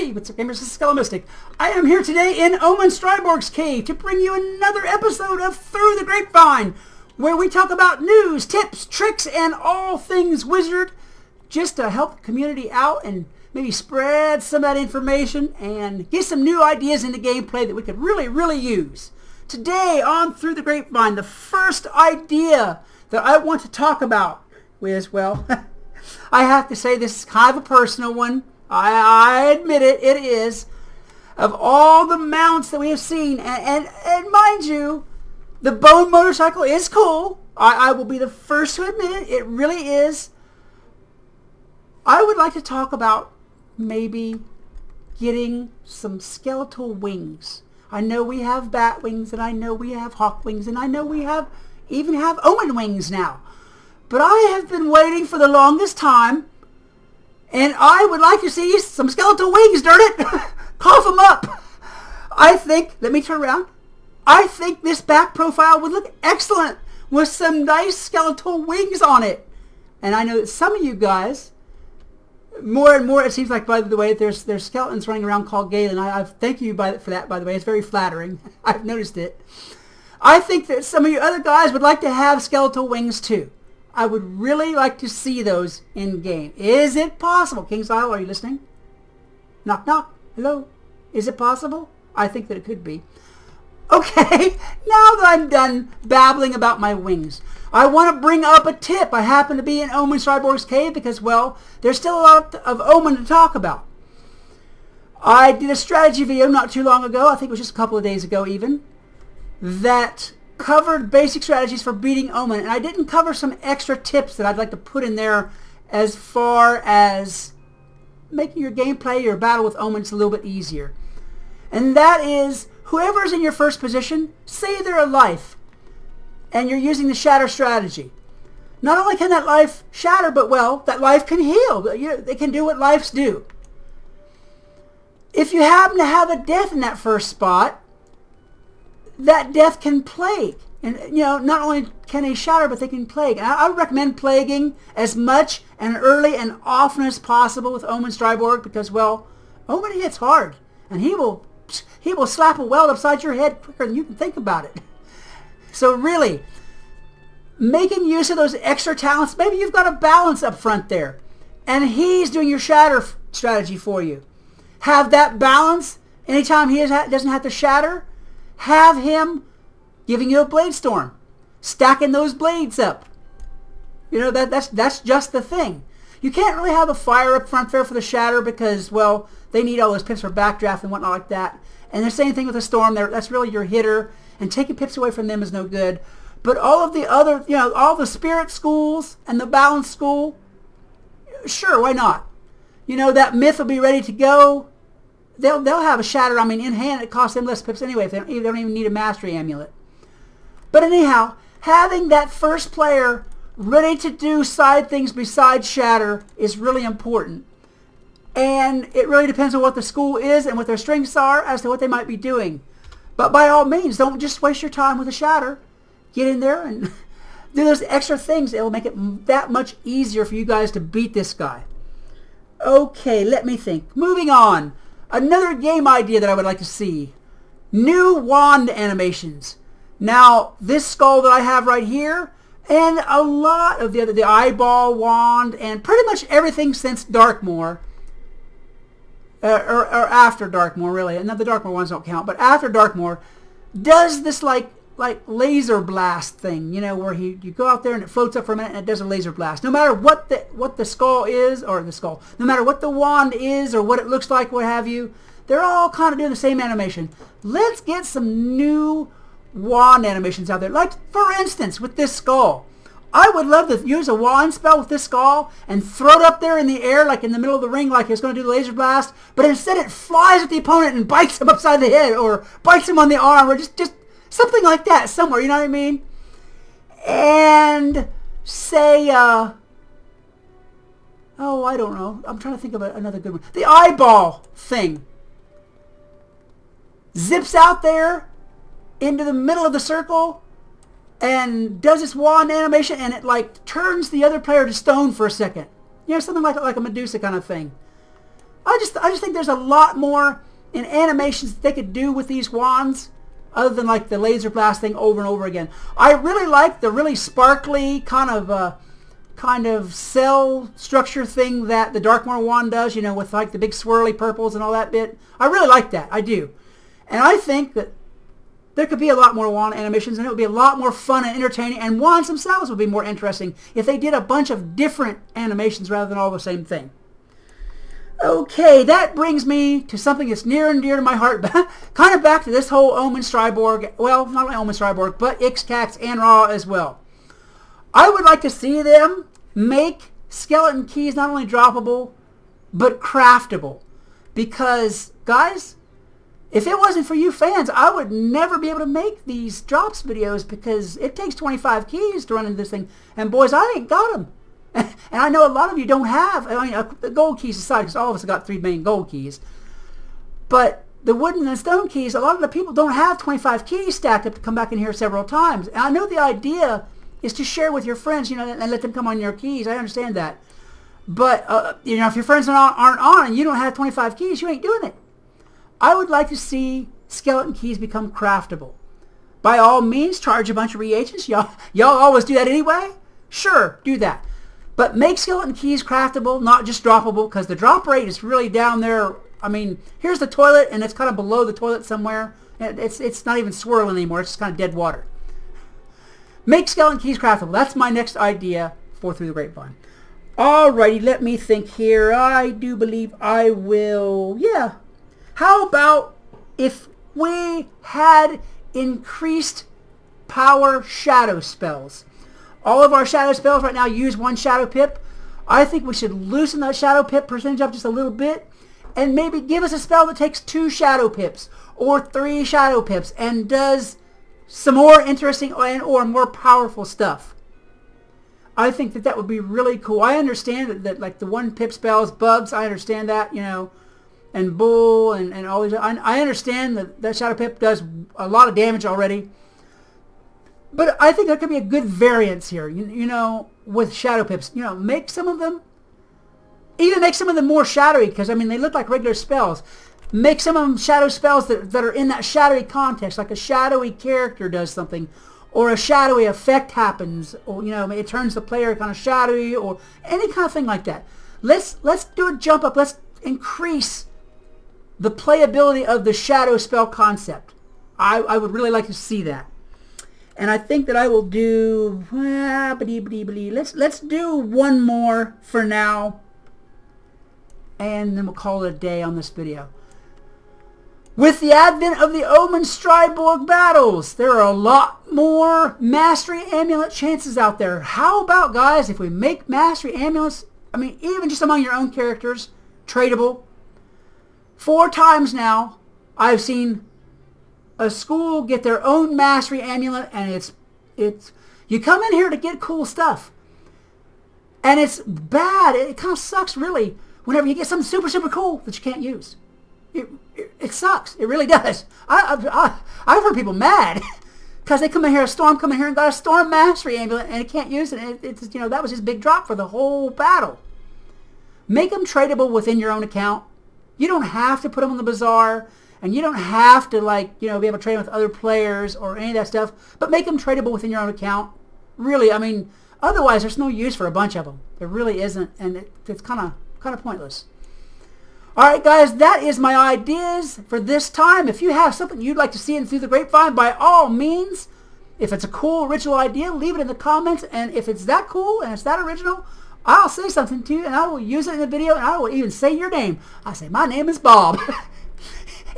everybody, it's Gamers, this is Skelemystyk. I am here today in Omen Stryborg's cave to bring you another episode of Through the Grapevine, where we talk about news, tips, tricks, and all things Wizard, just to help the community out and maybe spread some of that information and get some new ideas into gameplay that we could really use. Today on Through the Grapevine, the first idea that I want to talk about is, well, I have to say this is kind of a personal one. I admit it, it is. Of all the mounts that we have seen, and mind you, the bone motorcycle is cool. I will be the first to admit it. It really is. I would like to talk about maybe getting some skeletal wings. I know we have bat wings, and I know we have hawk wings, and I know we even have Omen wings now. But I have been waiting for the longest time, and I would like to see some skeletal wings, darn it! Cough them up! I think, let me turn around, I think this back profile would look excellent with some nice skeletal wings on it. And I know that some of you guys, more and more, it seems like, by the way, there's skeletons running around called Galen. I thank you for that, by the way. It's very flattering. I've noticed it. I think that some of you other guys would like to have skeletal wings too. I would really like to see those in game. Is it possible? King's Isle, are you listening? Knock, knock. Hello? Is it possible? I think that it could be. Okay, now that I'm done babbling about my wings, I want to bring up a tip. I happen to be in Omen Stryborg's cave because, well, there's still a lot of Omen to talk about. I did a strategy video not too long ago, I think it was just a couple of days ago even, that covered basic strategies for beating Omen, and I didn't cover some extra tips that I'd like to put in there as far as making your gameplay, your battle with Omen, just a little bit easier. And that is, whoever's in your first position, say they're a life, and you're using the shatter strategy. Not only can that life shatter, but, well, that life can heal. They can do what lives do. If you happen to have a death in that first spot, that death can plague. And, you know, not only can they shatter, but they can plague. And I would recommend plaguing as much and early and often as possible with Omen Stryborg because, well, Omen hits hard. And he will slap a weld upside your head quicker than you can think about it. So really, making use of those extra talents, maybe you've got a balance up front there. And he's doing your shatter strategy for you. Have that balance. Anytime he doesn't have to shatter, have him giving you a blade storm, stacking those blades up. You know, that's just the thing. You can't really have a fire up front there for the shatter because, well, they need all those pips for backdraft and whatnot like that. And the same thing with the storm there. That's really your hitter, and taking pips away from them is no good. But all of the other, you know, all the spirit schools and the balance school, sure, why not? You know, that myth will be ready to go. They'll have a shatter, I mean, in hand. It costs them less pips anyway. If they don't even need a mastery amulet. But anyhow, having that first player ready to do side things besides shatter is really important. And it really depends on what the school is and what their strengths are as to what they might be doing. But by all means, don't just waste your time with a shatter. Get in there and do those extra things. It will make it that much easier for you guys to beat this guy. Okay, let me think. Moving on. Another game idea that I would like to see. New wand animations. Now, this skull that I have right here, and a lot of the eyeball wand, and pretty much everything since Darkmoor, or after Darkmoor, really. And the Darkmoor ones don't count, but after Darkmoor, does this like laser blast thing, you know, where you go out there and it floats up for a minute and it does a laser blast. No matter what the skull is, or the skull, no matter what the wand is or what it looks like, what have you, they're all kind of doing the same animation. Let's get some new wand animations out there. Like, for instance, with this skull. I would love to use a wand spell with this skull and throw it up there in the air, like in the middle of the ring, like it's going to do the laser blast, but instead it flies at the opponent and bites him upside the head, or bites him on the arm, or just something like that somewhere, you know what I mean? And say, oh, I don't know. I'm trying to think of another good one. The eyeball thing. Zips out there into the middle of the circle and does this wand animation, and it like turns the other player to stone for a second. You know, something like a Medusa kind of thing. I just think there's a lot more in animations that they could do with these wands, other than like the laser blast thing over and over again. I really like the really sparkly kind of cell structure thing that the Darkmoor wand does, you know, with like the big swirly purples and all that bit. I really like that. I do. And I think that there could be a lot more wand animations, and it would be a lot more fun and entertaining, and wands themselves would be more interesting if they did a bunch of different animations rather than all the same thing. Okay, that brings me to something that's near and dear to my heart, kind of back to this whole Omen Stryborg, well, not only Omen Stryborg, but Ixcax and Ra as well. I would like to see them make skeleton keys not only droppable, but craftable. Because, guys, if it wasn't for you fans, I would never be able to make these drops videos, because it takes 25 keys to run into this thing. And boys, I ain't got them. And I know a lot of you don't have, I mean, the gold keys aside, because all of us have got 3 main gold keys. But the wooden and stone keys, a lot of the people don't have 25 keys stacked up to come back in here several times. And I know the idea is to share with your friends, you know, and let them come on your keys. I understand that. But, you know, if your friends aren't on and you don't have 25 keys, you ain't doing it. I would like to see skeleton keys become craftable. By all means, charge a bunch of reagents. Y'all always do that anyway. Sure, do that. But make skeleton keys craftable, not just droppable, because the drop rate is really down there. I mean, here's the toilet, and it's kind of below the toilet somewhere. It's not even swirling anymore. It's just kind of dead water. Make skeleton keys craftable. That's my next idea for Through the Grapevine. Alrighty, let me think here. I do believe I will, yeah. How about if we had increased power shadow spells? All of our shadow spells right now use 1 shadow pip. I think we should loosen that shadow pip percentage up just a little bit, and maybe give us a spell that takes 2 shadow pips or 3 shadow pips and does some more interesting or more powerful stuff. I think that would be really cool. I understand that like the 1 pip spells, bugs, I understand that, you know, and bull and all these. I understand that shadow pip does a lot of damage already. But I think there could be a good variance here, you know, with shadow pips. You know, make some of them more shadowy, because, I mean, they look like regular spells. Make some of them shadow spells that are in that shadowy context, like a shadowy character does something, or a shadowy effect happens, or, you know, it turns the player kind of shadowy, or any kind of thing like that. Let's do a jump up. Let's increase the playability of the shadow spell concept. I would really like to see that. And I think that I will do, let's do 1 more for now, and then we'll call it a day on this video. With the advent of the Omen Stryborg battles, there are a lot more Mastery Amulet chances out there. How about, guys, if we make Mastery Amulets, I mean, even just among your own characters, tradable? 4 times now, I've seen a school get their own Mastery Amulet, and it's you come in here to get cool stuff, and it's bad. It kind of sucks, really, whenever you get something super, super cool that you can't use. It sucks. It really does. I've heard people mad because they come in here, a Storm come in here and got a Storm Mastery Amulet, and it can't use it. It's, you know, that was his big drop for the whole battle. Make them tradable within your own account. You don't have to put them on the bazaar. And you don't have to, like, you know, be able to trade them with other players or any of that stuff. But make them tradable within your own account. Really, I mean, otherwise there's no use for a bunch of them. There really isn't, and it's kind of pointless. All right, guys, that is my ideas for this time. If you have something you'd like to see in Through the Grapevine, by all means, if it's a cool original idea, leave it in the comments. And if it's that cool and it's that original, I'll say something to you, and I will use it in the video, and I will even say your name. I say, my name is Bob.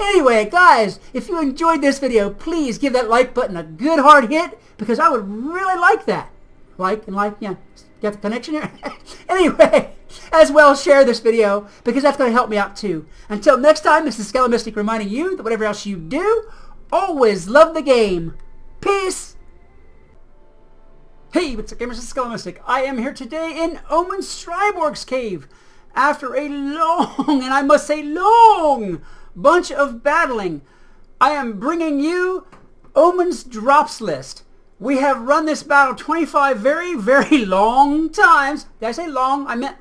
Anyway, guys, if you enjoyed this video, please give that like button a good hard hit, because I would really like that. Yeah, get the connection here? Anyway, as well, share this video, because that's going to help me out too. Until next time, this is Skelemystyk reminding you that whatever else you do, always love the game. Peace! Hey, what's up, gamers? This is Skelemystyk. I am here today in Omen Stryborg's cave. After a long, and I must say long, bunch of battling, I am bringing you Omen's drops list. We have run this battle 25 very, very long times. Did I say long? I meant